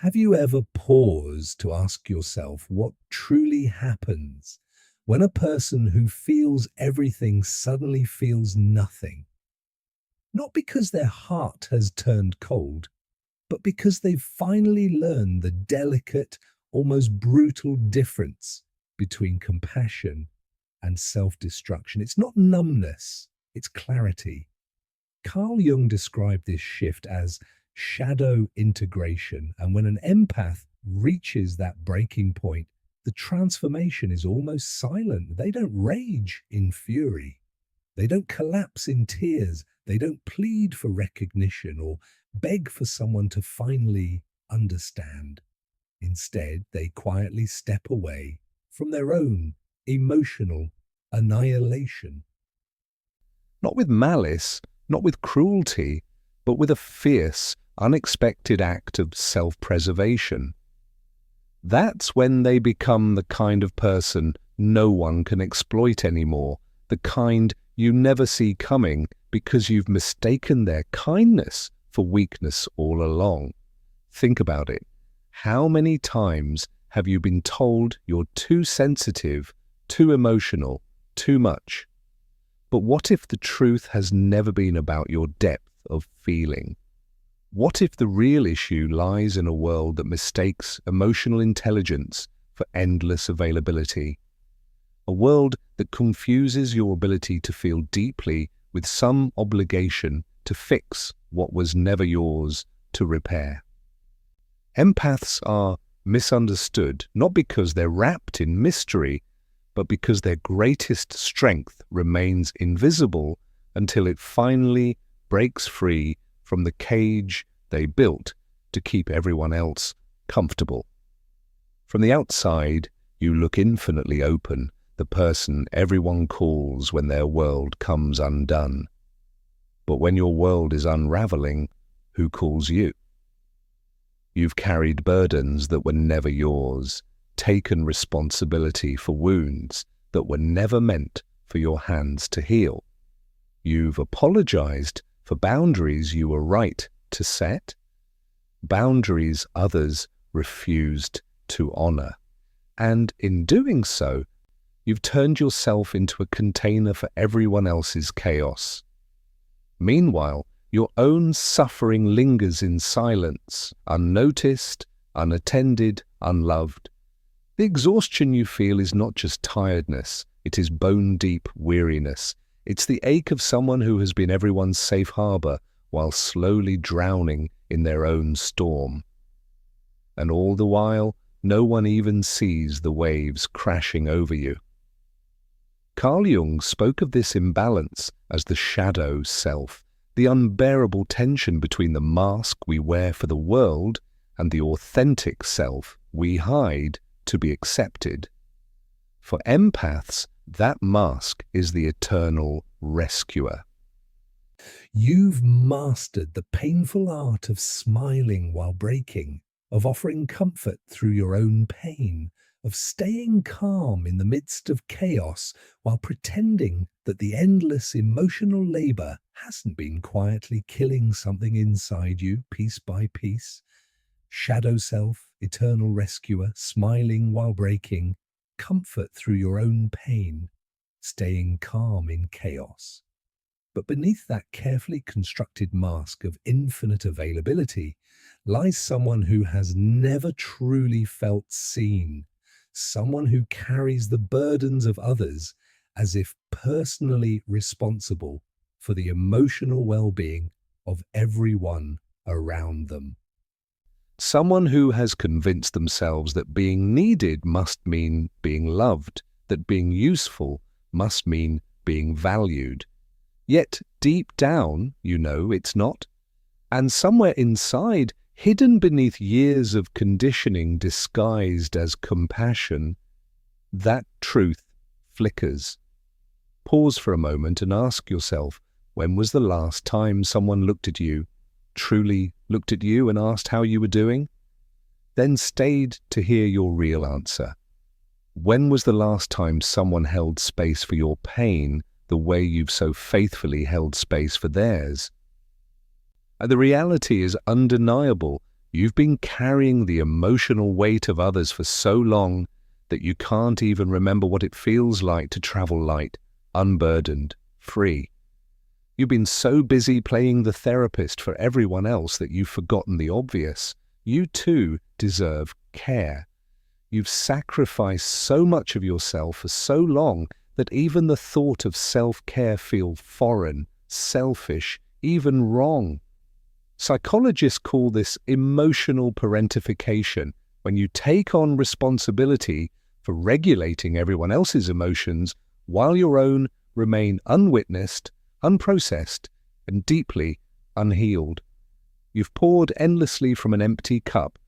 Have you ever paused to ask yourself what truly happens when a person who feels everything suddenly feels nothing? Not because their heart has turned cold, but because they've finally learned the delicate, almost brutal difference between compassion and self-destruction. It's not numbness, it's clarity. Carl Jung described this shift as shadow integration, and when an empath reaches that breaking point, the transformation is almost silent. They don't rage in fury, they don't collapse in tears, they don't plead for recognition or beg for someone to finally understand. Instead, they quietly step away from their own emotional annihilation. Not with malice, not with cruelty, but with a fierce, unexpected act of self-preservation. That's when they become the kind of person no one can exploit anymore, the kind you never see coming because you've mistaken their kindness for weakness all along. Think about it. How many times have you been told you're too sensitive, too emotional, too much? But what if the truth has never been about your depth of feeling? What if the real issue lies in a world that mistakes emotional intelligence for endless availability? A world that confuses your ability to feel deeply with some obligation to fix what was never yours to repair. Empaths are misunderstood not because they're wrapped in mystery, but because their greatest strength remains invisible until it finally breaks free from the cage they built to keep everyone else comfortable. From the outside, you look infinitely open, the person everyone calls when their world comes undone. But when your world is unraveling, who calls you? You've carried burdens that were never yours, taken responsibility for wounds that were never meant for your hands to heal. You've apologized for boundaries you were right to set, boundaries others refused to honor. And in doing so, you've turned yourself into a container for everyone else's chaos. Meanwhile, your own suffering lingers in silence, unnoticed, unattended, unloved. The exhaustion you feel is not just tiredness, it is bone-deep weariness. It's the ache of someone who has been everyone's safe harbor while slowly drowning in their own storm. And all the while, no one even sees the waves crashing over you. Carl Jung spoke of this imbalance as the shadow self, the unbearable tension between the mask we wear for the world and the authentic self we hide to be accepted. For empaths, that mask is the eternal rescuer. You've mastered the painful art of smiling while breaking, of offering comfort through your own pain, of staying calm in the midst of chaos while pretending that the endless emotional labor hasn't been quietly killing something inside you piece by piece. Shadow self, eternal rescuer, smiling while breaking, comfort through your own pain, staying calm in chaos. But beneath that carefully constructed mask of infinite availability lies someone who has never truly felt seen, someone who carries the burdens of others as if personally responsible for the emotional well-being of everyone around them. Someone who has convinced themselves that being needed must mean being loved, that being useful must mean being valued. Yet deep down, you know it's not. And somewhere inside, hidden beneath years of conditioning disguised as compassion, that truth flickers. Pause for a moment and ask yourself, when was the last time someone looked at you, truly looked at you and asked how you were doing? Then stayed to hear your real answer. When was the last time someone held space for your pain the way you've so faithfully held space for theirs? And the reality is undeniable. You've been carrying the emotional weight of others for so long that you can't even remember what it feels like to travel light, unburdened, free. You've been so busy playing the therapist for everyone else that you've forgotten the obvious. You too deserve care. You've sacrificed so much of yourself for so long that even the thought of self-care feels foreign, selfish, even wrong. Psychologists call this emotional parentification, when you take on responsibility for regulating everyone else's emotions while your own remain unwitnessed, unprocessed, and deeply unhealed. You've poured endlessly from an empty cup,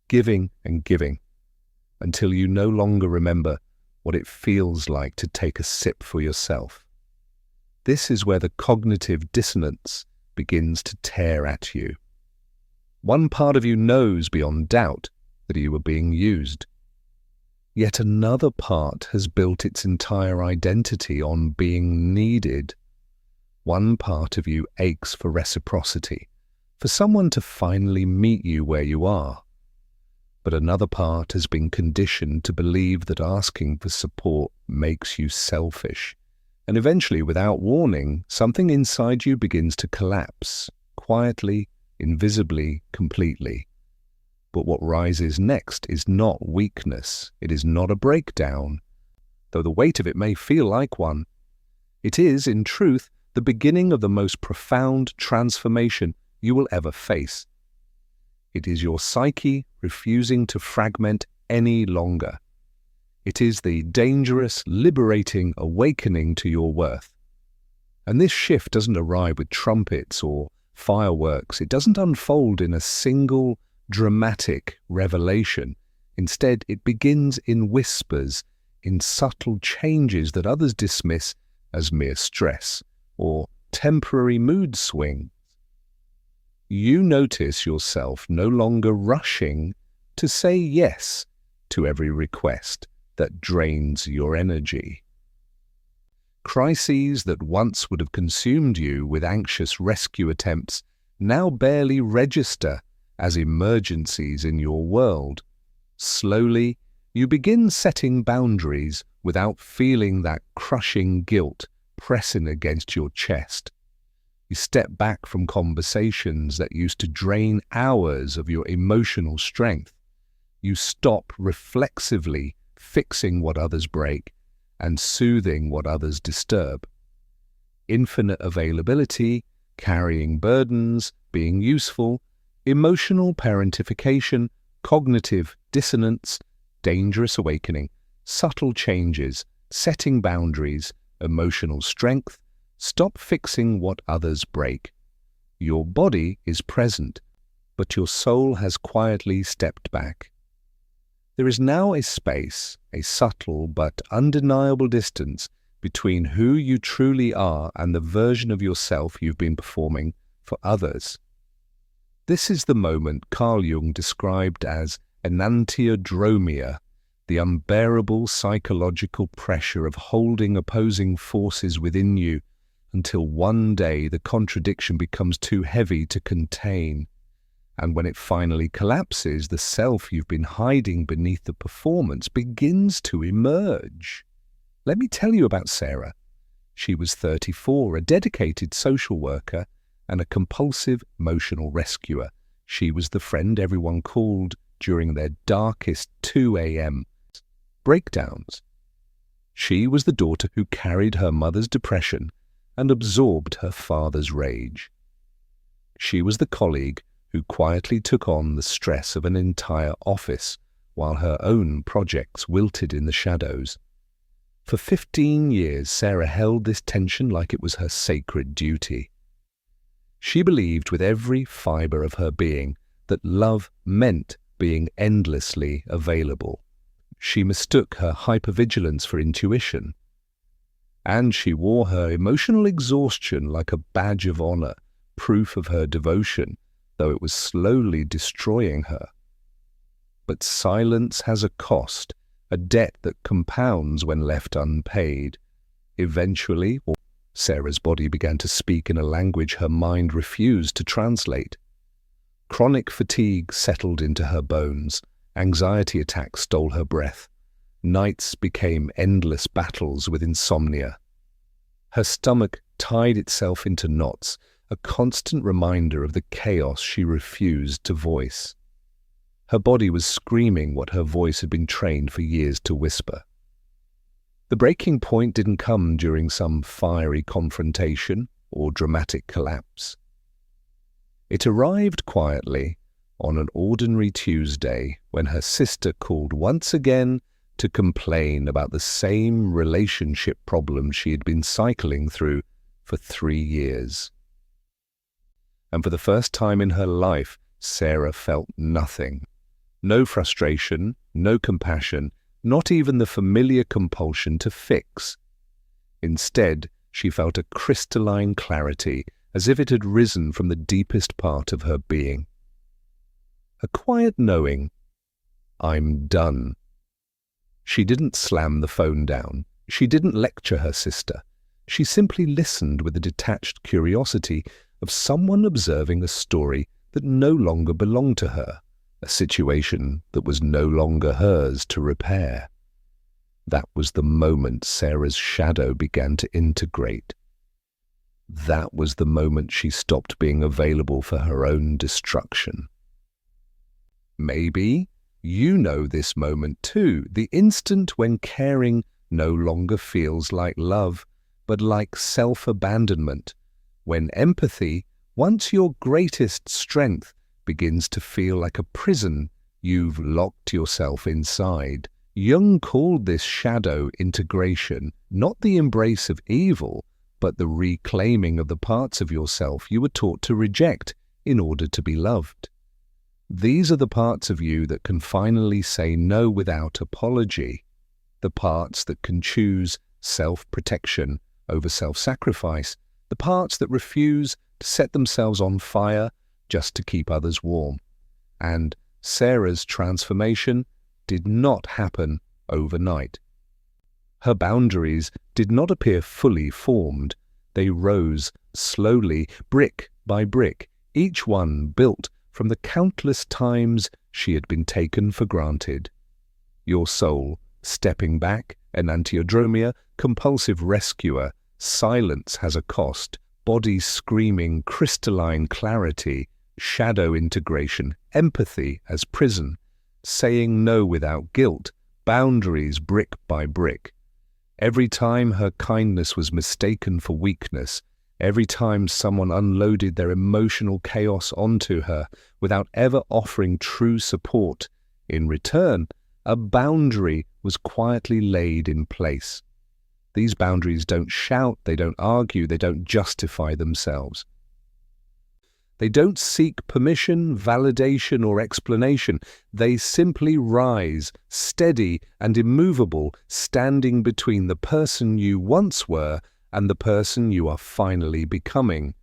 giving and giving, until you no longer remember what it feels like to take a sip for yourself. This is where the cognitive dissonance begins to tear at you. One part of you knows beyond doubt that you are being used. Yet another part has built its entire identity on being needed. One part of you aches for reciprocity, for someone to finally meet you where you are. But another part has been conditioned to believe that asking for support makes you selfish. And eventually, without warning, something inside you begins to collapse, quietly, invisibly, completely. But what rises next is not weakness. It is not a breakdown, though the weight of it may feel like one. It is, in truth, the beginning of the most profound transformation you will ever face. It is your psyche refusing to fragment any longer. It is the dangerous, liberating awakening to your worth. And this shift doesn't arrive with trumpets or fireworks. It doesn't unfold in a single, dramatic revelation. Instead, it begins in whispers, in subtle changes that others dismiss as mere stress or temporary mood swing. You notice yourself no longer rushing to say yes to every request that drains your energy. Crises that once would have consumed you with anxious rescue attempts now barely register as emergencies in your world. Slowly, you begin setting boundaries without feeling that crushing guilt pressing against your chest. You step back from conversations that used to drain hours of your emotional strength. You stop reflexively fixing what others break and soothing what others disturb. Infinite availability, carrying burdens, being useful, emotional parentification, cognitive dissonance, dangerous awakening, subtle changes, setting boundaries, emotional strength. Stop fixing what others break. Your body is present, but your soul has quietly stepped back. There is now a space, a subtle but undeniable distance between who you truly are and the version of yourself you've been performing for others. This is the moment Carl Jung described as enantiodromia, the unbearable psychological pressure of holding opposing forces within you until one day the contradiction becomes too heavy to contain. And when it finally collapses, the self you've been hiding beneath the performance begins to emerge. Let me tell you about Sarah. She was 34, a dedicated social worker and a compulsive emotional rescuer. She was the friend everyone called during their darkest 2 a.m. breakdowns. She was the daughter who carried her mother's depression and absorbed her father's rage. She was the colleague who quietly took on the stress of an entire office while her own projects wilted in the shadows. For 15 years, Sarah held this tension like it was her sacred duty. She believed with every fiber of her being that love meant being endlessly available. She mistook her hypervigilance for intuition, and she wore her emotional exhaustion like a badge of honor, proof of her devotion, though it was slowly destroying her. But silence has a cost, a debt that compounds when left unpaid. Eventually, Sarah's body began to speak in a language her mind refused to translate. Chronic fatigue settled into her bones. Anxiety attacks stole her breath. Nights became endless battles with insomnia. Her stomach tied itself into knots, a constant reminder of the chaos she refused to voice. Her body was screaming what her voice had been trained for years to whisper. The breaking point didn't come during some fiery confrontation or dramatic collapse. It arrived quietly on an ordinary Tuesday when her sister called once again to complain about the same relationship problem she had been cycling through for 3 years. And for the first time in her life, Sarah felt nothing. No frustration, no compassion, not even the familiar compulsion to fix. Instead, she felt a crystalline clarity, as if it had risen from the deepest part of her being. A quiet knowing, I'm done. She didn't slam the phone down. She didn't lecture her sister. She simply listened with a detached curiosity of someone observing a story that no longer belonged to her, a situation that was no longer hers to repair. That was the moment Sarah's shadow began to integrate. That was the moment she stopped being available for her own destruction. Maybe you know this moment too, the instant when caring no longer feels like love, but like self-abandonment, when empathy, once your greatest strength, begins to feel like a prison you've locked yourself inside. Jung called this shadow integration, not the embrace of evil, but the reclaiming of the parts of yourself you were taught to reject in order to be loved. These are the parts of you that can finally say no without apology, the parts that can choose self-protection over self-sacrifice, the parts that refuse to set themselves on fire just to keep others warm. And Sarah's transformation did not happen overnight. Her boundaries did not appear fully formed. They rose slowly, brick by brick, each one built from the countless times she had been taken for granted. Your soul, stepping back, enantiodromia, compulsive rescuer, silence has a cost, body screaming crystalline clarity, shadow integration, empathy as prison, saying no without guilt, boundaries brick by brick. Every time her kindness was mistaken for weakness, every time someone unloaded their emotional chaos onto her without ever offering true support, in return, a boundary was quietly laid in place. These boundaries don't shout, they don't argue, they don't justify themselves. They don't seek permission, validation, or explanation. They simply rise, steady and immovable, standing between the person you once were and the person you are finally becoming.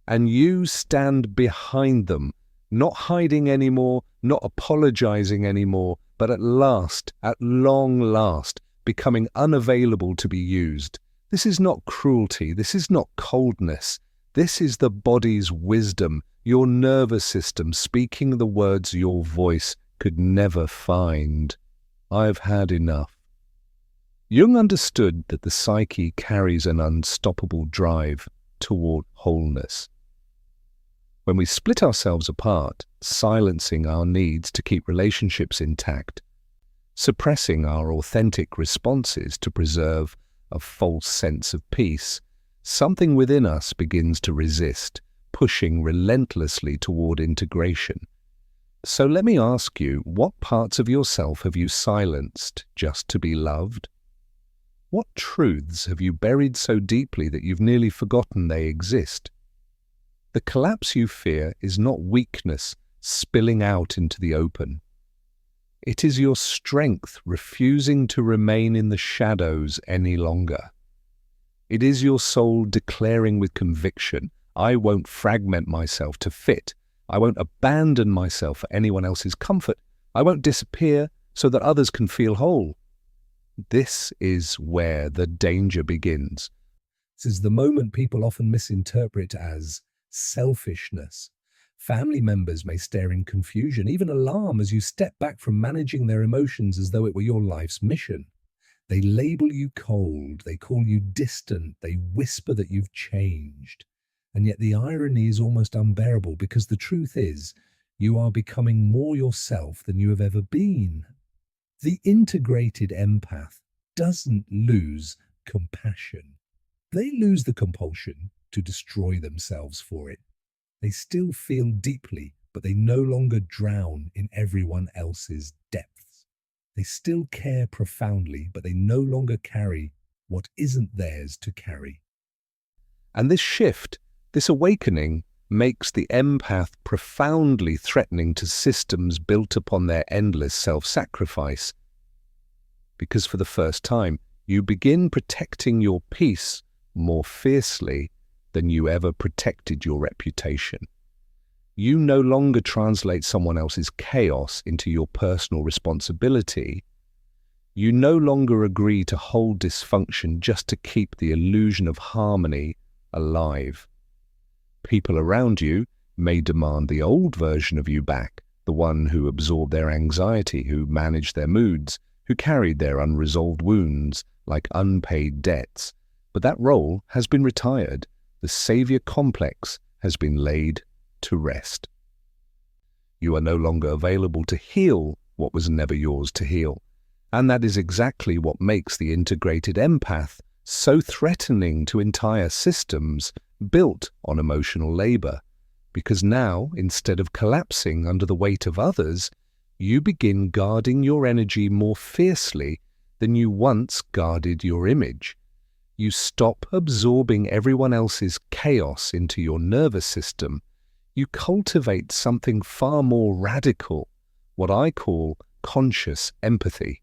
And you stand behind them, not hiding anymore, not apologizing anymore, but at long last, becoming unavailable to be used. This is not cruelty, this is not coldness. This is the body's wisdom, your nervous system speaking the words your voice could never find. I've had enough. Jung understood that the psyche carries an unstoppable drive toward wholeness. When we split ourselves apart, silencing our needs to keep relationships intact, suppressing our authentic responses to preserve a false sense of peace, something within us begins to resist, pushing relentlessly toward integration. So let me ask you, what parts of yourself have you silenced just to be loved? What truths have you buried so deeply that you've nearly forgotten they exist? The collapse you fear is not weakness spilling out into the open. It is your strength refusing to remain in the shadows any longer. It is your soul declaring with conviction, I won't fragment myself to fit. I won't abandon myself for anyone else's comfort. I won't disappear so that others can feel whole. This is where the danger begins. This is the moment people often misinterpret as selfishness. Family members may stare in confusion, even alarm, as you step back from managing their emotions as though it were your life's mission. They label you cold, they call you distant, they whisper that you've changed. And yet the irony is almost unbearable because the truth is, you are becoming more yourself than you have ever been. The integrated empath doesn't lose compassion. They lose the compulsion to destroy themselves for it. They still feel deeply, but they no longer drown in everyone else's depths. They still care profoundly, but they no longer carry what isn't theirs to carry. And this shift, this awakening, makes the empath profoundly threatening to systems built upon their endless self-sacrifice. Because for the first time, you begin protecting your peace more fiercely than you ever protected your reputation. You no longer translate someone else's chaos into your personal responsibility. You no longer agree to hold dysfunction just to keep the illusion of harmony alive. People around you may demand the old version of you back, the one who absorbed their anxiety, who managed their moods, who carried their unresolved wounds like unpaid debts. But that role has been retired. The savior complex has been laid to rest. You are no longer available to heal what was never yours to heal. And that is exactly what makes the integrated empath so threatening to entire systems built on emotional labor. Because now, instead of collapsing under the weight of others, you begin guarding your energy more fiercely than you once guarded your image. You stop absorbing everyone else's chaos into your nervous system. You cultivate something far more radical, what I call conscious empathy.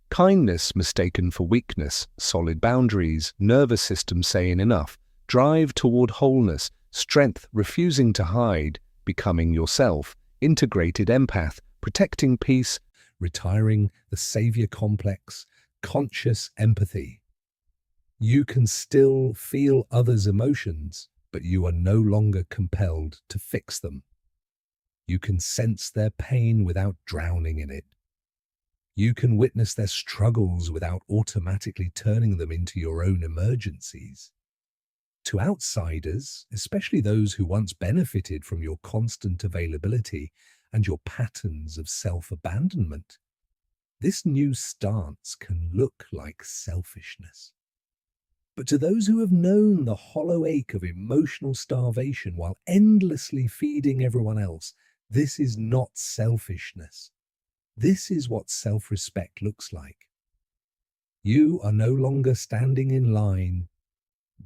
Kindness mistaken for weakness, solid boundaries, nervous system saying enough, drive toward wholeness, strength refusing to hide, becoming yourself, integrated empath, protecting peace, Retiring the savior complex, conscious empathy. You can still feel others' emotions, but you are no longer compelled to fix them. You can sense their pain without drowning in it. You can witness their struggles without automatically turning them into your own emergencies. To outsiders, especially those who once benefited from your constant availability and your patterns of self-abandonment, this new stance can look like selfishness. But to those who have known the hollow ache of emotional starvation while endlessly feeding everyone else, this is not selfishness. This is what self-respect looks like. You are no longer standing in line,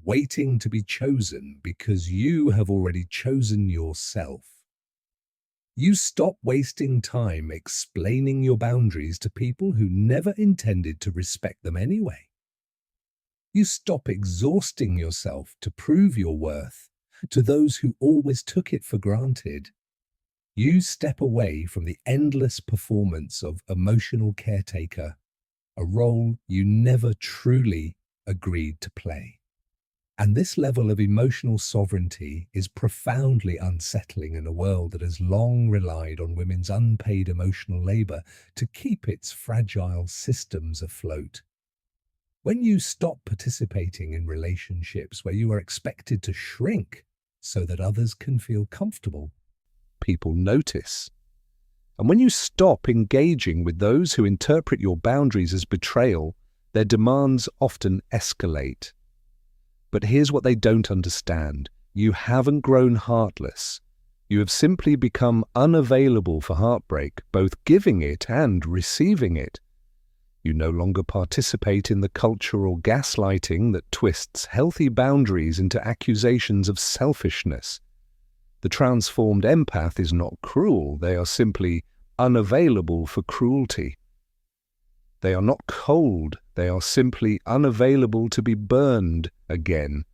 waiting to be chosen because you have already chosen yourself. You stop wasting time explaining your boundaries to people who never intended to respect them anyway. You stop exhausting yourself to prove your worth to those who always took it for granted. You step away from the endless performance of emotional caretaker, a role you never truly agreed to play. And this level of emotional sovereignty is profoundly unsettling in a world that has long relied on women's unpaid emotional labor to keep its fragile systems afloat. When you stop participating in relationships where you are expected to shrink so that others can feel comfortable, people notice. And when you stop engaging with those who interpret your boundaries as betrayal, their demands often escalate. But here's what they don't understand. You haven't grown heartless. You have simply become unavailable for heartbreak, both giving it and receiving it. You no longer participate in the cultural gaslighting that twists healthy boundaries into accusations of selfishness. The transformed empath is not cruel. They are simply unavailable for cruelty. They are not cold. They are simply unavailable to be burned again.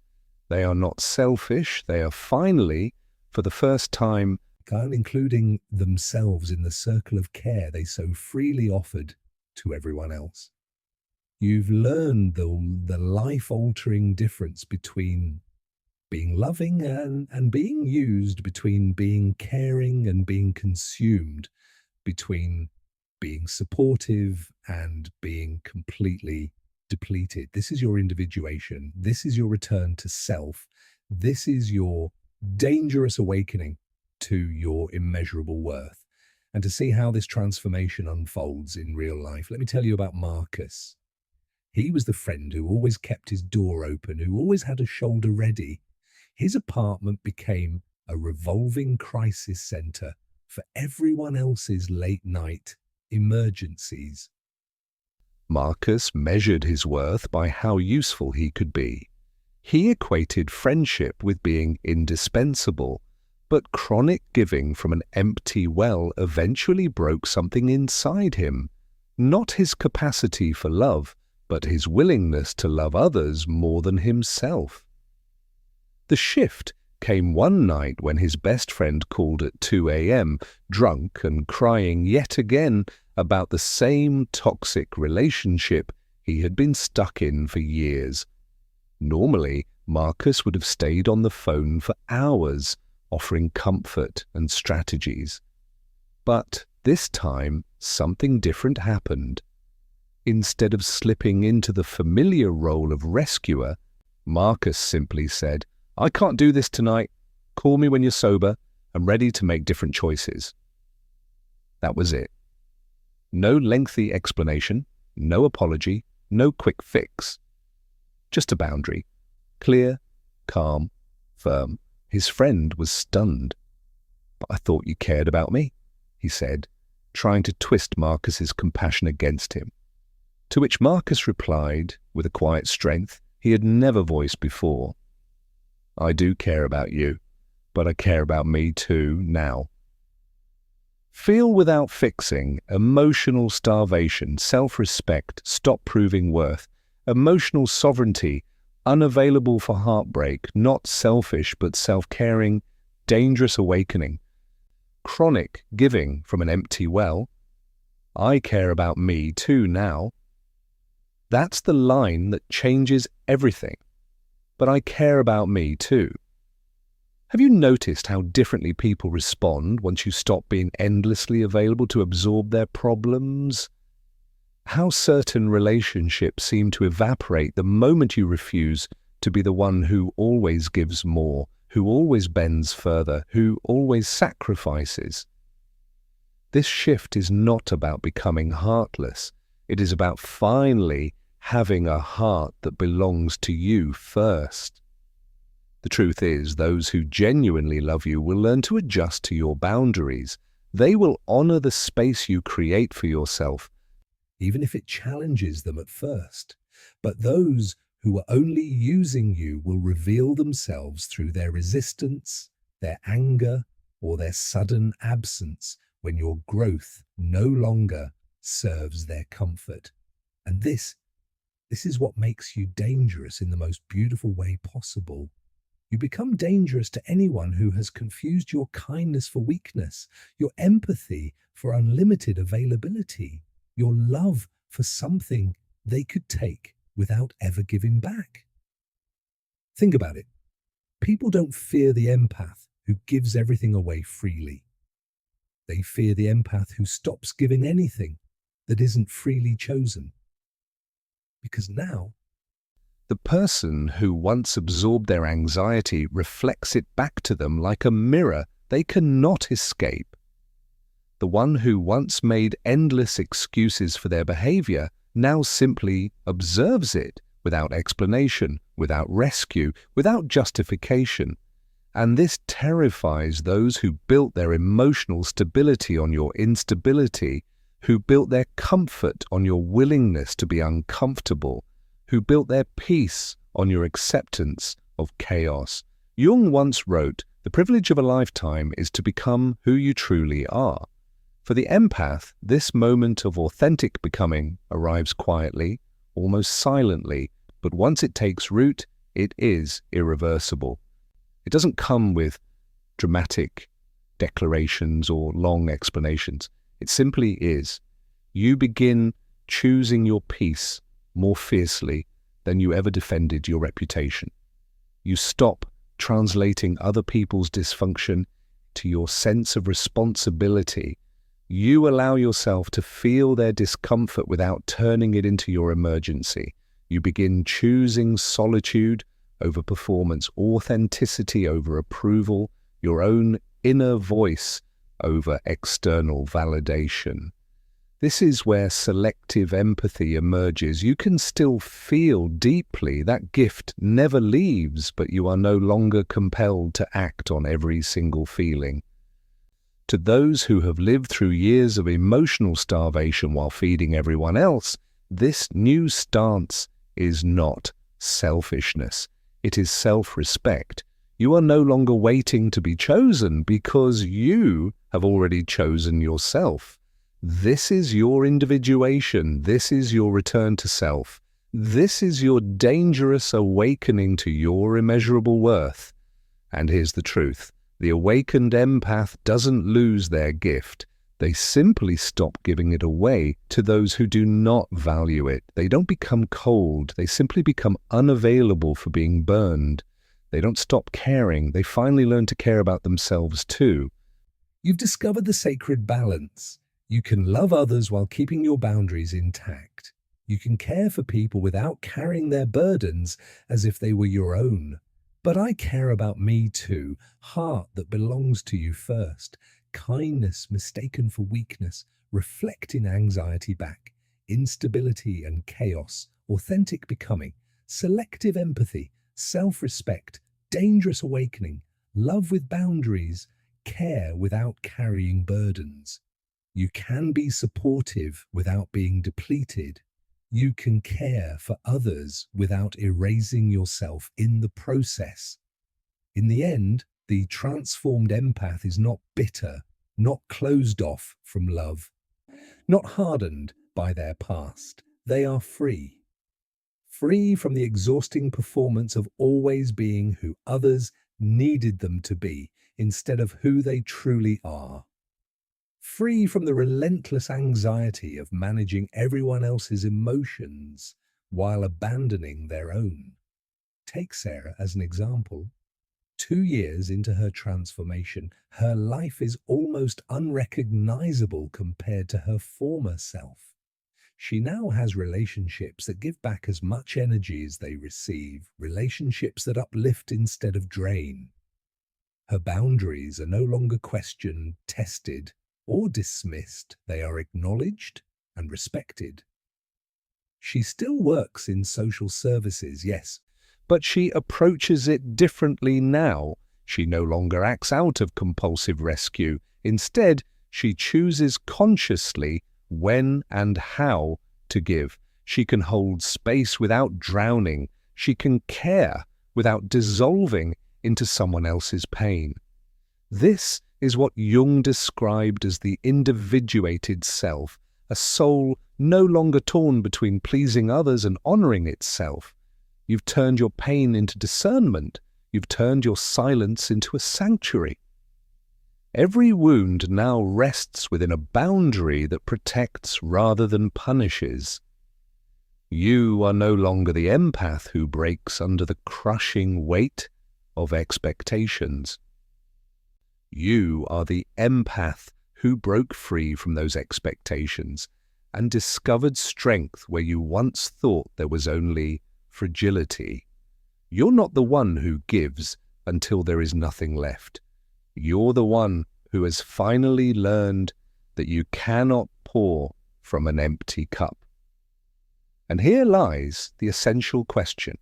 They are not selfish. They are finally, for the first time, including themselves in the circle of care they so freely offered to everyone else. You've learned the life-altering difference between being loving and being used, between being caring and being consumed, between being supportive and being completely depleted. This is your individuation. This is your return to self. This is your dangerous awakening to your immeasurable worth. And to see how this transformation unfolds in real life, let me tell you about Marcus. He was the friend who always kept his door open, who always had a shoulder ready. His apartment became a revolving crisis center for everyone else's late night emergencies. Marcus measured his worth by how useful he could be. He equated friendship with being indispensable, but chronic giving from an empty well eventually broke something inside him, not his capacity for love, but his willingness to love others more than himself. The shift came one night when his best friend called at 2 a.m., drunk and crying yet again about the same toxic relationship he had been stuck in for years. Normally, Marcus would have stayed on the phone for hours, offering comfort and strategies. But this time, something different happened. Instead of slipping into the familiar role of rescuer, Marcus simply said, "I can't do this tonight. Call me when you're sober. I'm ready to make different choices." That was it. No lengthy explanation, no apology, no quick fix. Just a boundary. Clear, calm, firm. His friend was stunned. "But I thought you cared about me," he said, trying to twist Marcus's compassion against him. To which Marcus replied, with a quiet strength he had never voiced before, "I do care about you, but I care about me too now." Feel without fixing, emotional starvation, self-respect, stop proving worth, emotional sovereignty, unavailable for heartbreak, not selfish but self-caring, dangerous awakening, chronic giving from an empty well, I care about me too now. That's the line that changes everything. But I care about me too. Have you noticed how differently people respond once you stop being endlessly available to absorb their problems? How certain relationships seem to evaporate the moment you refuse to be the one who always gives more, who always bends further, who always sacrifices. This shift is not about becoming heartless. It is about finally having a heart that belongs to you first. The truth is, those who genuinely love you will learn to adjust to your boundaries. They will honor the space you create for yourself, even if it challenges them at first. But those who are only using you will reveal themselves through their resistance, their anger, or their sudden absence when your growth no longer serves their comfort. And this is what makes you dangerous in the most beautiful way possible. You become dangerous to anyone who has confused your kindness for weakness, your empathy for unlimited availability, your love for something they could take without ever giving back. Think about it. People don't fear the empath who gives everything away freely. They fear the empath who stops giving anything that isn't freely chosen. Because now, the person who once absorbed their anxiety reflects it back to them like a mirror they cannot escape. The one who once made endless excuses for their behavior now simply observes it without explanation, without rescue, without justification. And this terrifies those who built their emotional stability on your instability, who built their comfort on your willingness to be uncomfortable, who built their peace on your acceptance of chaos. Jung once wrote, "The privilege of a lifetime is to become who you truly are." For the empath, this moment of authentic becoming arrives quietly, almost silently, but once it takes root, it is irreversible. It doesn't come with dramatic declarations or long explanations. It simply is. You begin choosing your peace more fiercely than you ever defended your reputation. You stop translating other people's dysfunction to your sense of responsibility. You allow yourself to feel their discomfort without turning it into your emergency. You begin choosing solitude over performance, authenticity over approval, your own inner voice over external validation. This is where selective empathy emerges. You can still feel deeply. That gift never leaves, but you are no longer compelled to act on every single feeling. To those who have lived through years of emotional starvation while feeding everyone else, this new stance is not selfishness. It is self-respect. You are no longer waiting to be chosen because you have already chosen yourself. This is your individuation. This is your return to self. This is your dangerous awakening to your immeasurable worth. And here's the truth. The awakened empath doesn't lose their gift. They simply stop giving it away to those who do not value it. They don't become cold. They simply become unavailable for being burned. They don't stop caring. They finally learn to care about themselves too. You've discovered the sacred balance. You can love others while keeping your boundaries intact. You can care for people without carrying their burdens as if they were your own. But I care about me too, heart that belongs to you first, kindness mistaken for weakness, reflecting anxiety back, instability and chaos, authentic becoming, selective empathy, self-respect, dangerous awakening, love with boundaries, care without carrying burdens. You can be supportive without being depleted. You can care for others without erasing yourself in the process. In the end, the transformed empath is not bitter, not closed off from love, not hardened by their past. They are free. Free from the exhausting performance of always being who others needed them to be instead of who they truly are. Free from the relentless anxiety of managing everyone else's emotions while abandoning their own. Take Sarah as an example. 2 years into her transformation, her life is almost unrecognizable compared to her former self. She now has relationships that give back as much energy as they receive, relationships that uplift instead of drain. Her boundaries are no longer questioned, tested, or dismissed. They are acknowledged and respected. She still works in social services, yes, But she approaches it differently now. She no longer acts out of compulsive rescue. Instead, she chooses consciously when and how to give. She can hold space without drowning. She can care without dissolving into someone else's pain. This is what Jung described as the individuated self, a soul no longer torn between pleasing others and honoring itself. You've turned your pain into discernment. You've turned your silence into a sanctuary. Every wound now rests within a boundary that protects rather than punishes. You are no longer the empath who breaks under the crushing weight of expectations. You are the empath who broke free from those expectations and discovered strength where you once thought there was only fragility. You're not the one who gives until there is nothing left. You're the one who has finally learned that you cannot pour from an empty cup. And here lies the essential question.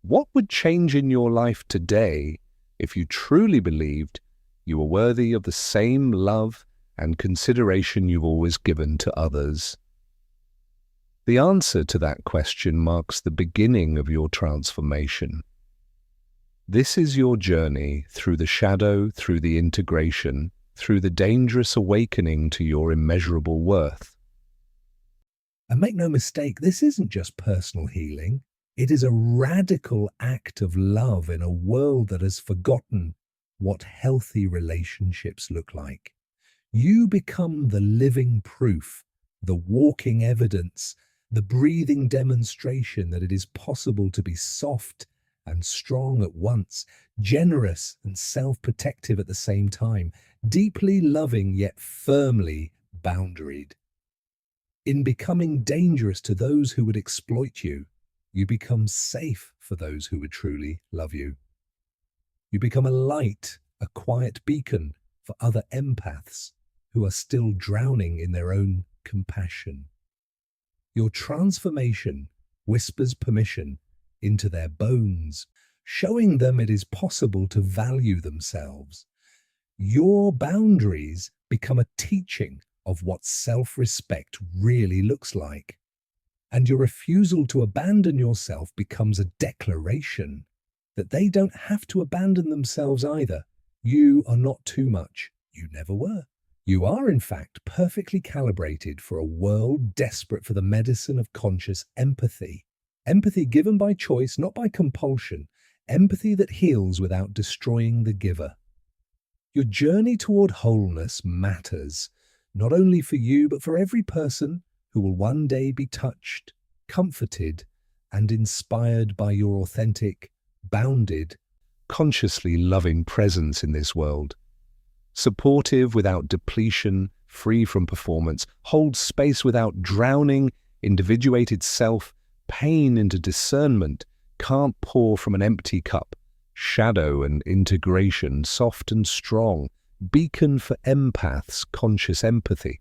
What would change in your life today if you truly believed you were worthy of the same love and consideration you've always given to others? The answer to that question marks the beginning of your transformation. This is your journey through the shadow, through the integration, through the dangerous awakening to your immeasurable worth. And make no mistake, this isn't just personal healing. It is a radical act of love in a world that has forgotten what healthy relationships look like. You become the living proof, the walking evidence, the breathing demonstration that it is possible to be soft and strong at once, generous and self-protective at the same time, deeply loving yet firmly boundaried. In becoming dangerous to those who would exploit you, you become safe for those who would truly love you. You become a light, a quiet beacon for other empaths who are still drowning in their own compassion. Your transformation whispers permission into their bones, showing them it is possible to value themselves. Your boundaries become a teaching of what self-respect really looks like. And your refusal to abandon yourself becomes a declaration that they don't have to abandon themselves either. You are not too much. You never were. You are, in fact, perfectly calibrated for a world desperate for the medicine of conscious empathy. Empathy given by choice, not by compulsion. Empathy that heals without destroying the giver. Your journey toward wholeness matters, not only for you, but for every person who will one day be touched, comforted, and inspired by your authentic, bounded, consciously loving presence in this world. Supportive without depletion, free from performance, holds space without drowning, individuated self, pain into discernment, can't pour from an empty cup, shadow and integration, soft and strong, beacon for empaths, conscious empathy.